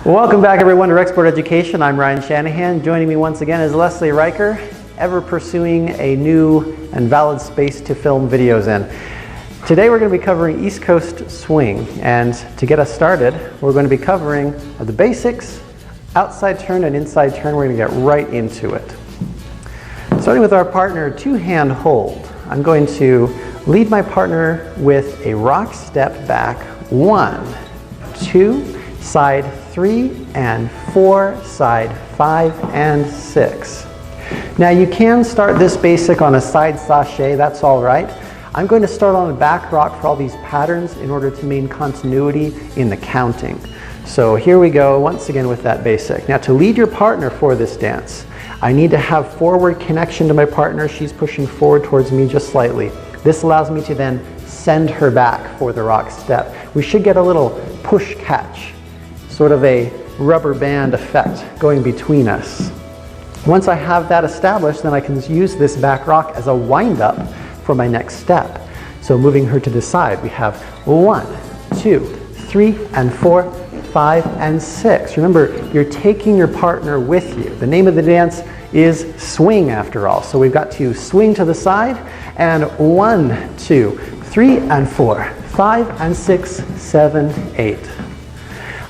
Welcome back everyone to RecSport Education. I'm Ryan Shanahan. Joining me once again is Leslie Reiker, ever pursuing a new and valid space to film videos in. Today we're going to be covering East Coast swing, and to get us started we're going to be covering the basics, outside turn and inside turn. We're going to get right into it. Starting with our partner two-hand hold, I'm going to lead my partner with a rock step back 1, 2, side 3 and 4, side 5 and 6. Now you can start this basic on a side sachet, that's all right. I'm going to start on a back rock for all these patterns in order to maintain continuity in the counting. So here we go once again with that basic. Now to lead your partner for this dance, I need to have forward connection to my partner. She's pushing forward towards me just slightly. This allows me to then send her back for the rock step. We should get a little push catch, sort of a rubber band effect going between us. Once I have that established, then I can use this back rock as a wind up for my next step. So moving her to the side, we have 1, 2, 3 and 4, 5 and 6. Remember, you're taking your partner with you. The name of the dance is swing after all. So we've got to swing to the side and 1, 2, 3 and 4, 5 and 6, 7, 8.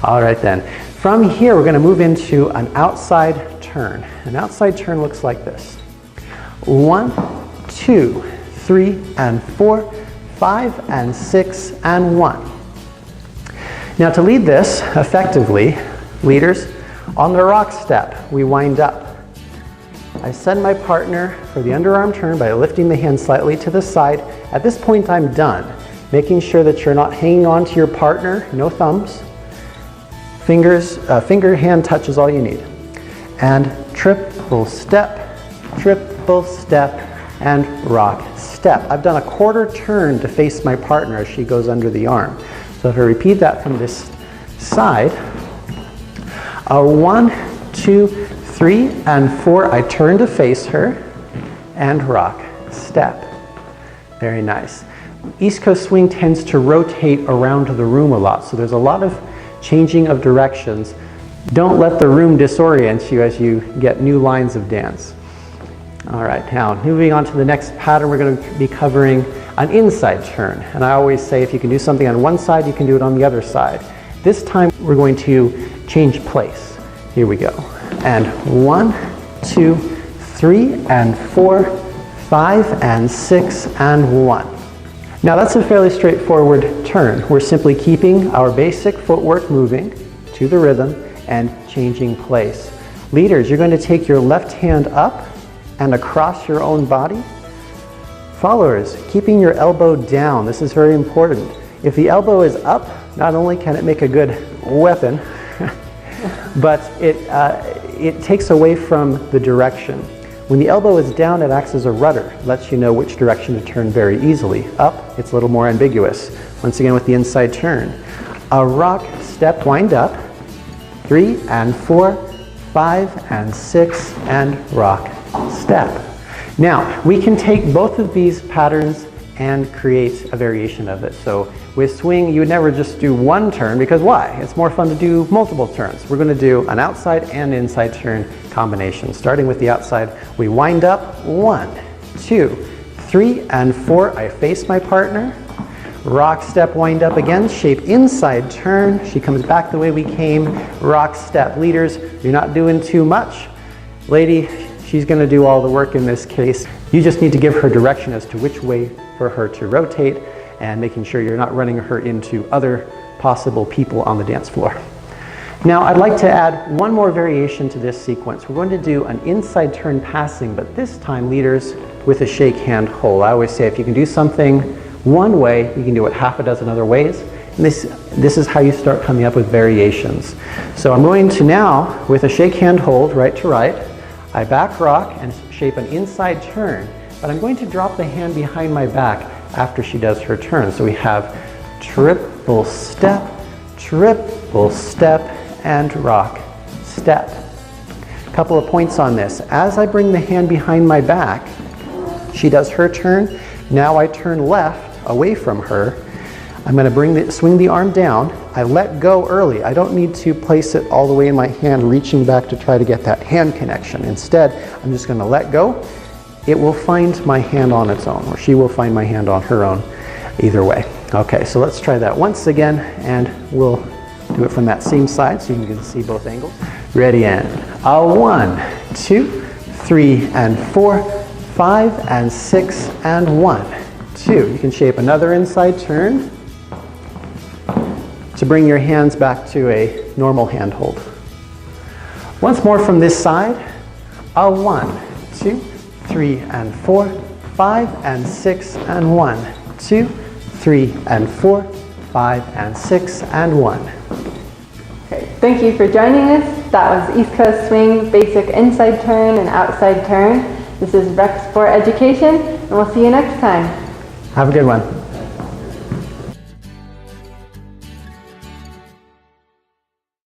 All right then. From here we're going to move into an outside turn. An outside turn looks like this. 1, 2, 3 and 4, 5 and 6 and 1. Now to lead this effectively, leaders, on the rock step we wind up. I send my partner for the underarm turn by lifting the hand slightly to the side. At this point I'm done, making sure that you're not hanging on to your partner, no thumbs. Finger hand touch is all you need. And triple step, and rock step. I've done a quarter turn to face my partner as she goes under the arm. So if I repeat that from this side, 1, 2, 3 and 4, I turn to face her and rock step. Very nice. East Coast swing tends to rotate around the room a lot, so there's a lot of changing of directions. Don't let the room disorient you as you get new lines of dance. All right, now moving on to the next pattern, we're going to be covering an inside turn. And I always say if you can do something on one side, you can do it on the other side. This time we're going to change place. Here we go. And 1, 2, 3 and 4, 5 and 6 and 1. Now that's a fairly straightforward turn. We're simply keeping our basic footwork moving to the rhythm and changing place. Leaders, you're going to take your left hand up and across your own body. Followers, keeping your elbow down. This is very important. If the elbow is up, not only can it make a good weapon, but it takes away from the direction. When the elbow is down, it acts as a rudder, lets you know which direction to turn very easily. Up, it's a little more ambiguous. Once again with the inside turn. A rock step wind up, 3 and 4, 5 and 6 and rock step. Now, we can take both of these patterns and create a variation of it. So with swing, you would never just do one turn, because why? It's more fun to do multiple turns. We're going to do an outside and inside turn combination. Starting with the outside, we wind up 1, 2, 3 and 4. I face my partner. Rock step, wind up again, shape inside turn. She comes back the way we came. Rock step. Leaders, you're not doing too much. Lady, she's going to do all the work in this case. You just need to give her direction as to which way for her to rotate, and making sure you're not running her into other possible people on the dance floor. Now I'd like to add one more variation to this sequence. We're going to do an inside turn passing, but this time, leaders, with a shake hand hold. I always say if you can do something one way, you can do it half a dozen other ways. And this is how you start coming up with variations. So I'm going to now, with a shake hand hold, right to right, I back rock and shape an inside turn, but I'm going to drop the hand behind my back after she does her turn. So we have triple step, and rock step. A couple of points on this. As I bring the hand behind my back, she does her turn. Now I turn left away from her. I'm going to swing the arm down. I let go early. I don't need to place it all the way in my hand, reaching back to try to get that hand connection. Instead, I'm just going to let go. It will find my hand on its own, or she will find my hand on her own, either way. Okay, so let's try that once again, and we'll do it from that same side so you can see both angles. Ready, and 1, 2, 3, and 4, 5, and 6, and 1, 2. You can shape another inside turn to bring your hands back to a normal hand hold. Once more from this side. 1, 2, 3, and 4, 5, and 6, and 1, 2, 3, and 4, 5, and 6, and 1. Okay, thank you for joining us. That was East Coast Swing, basic inside turn and outside turn. This is RecSport Education, and we'll see you next time. Have a good one.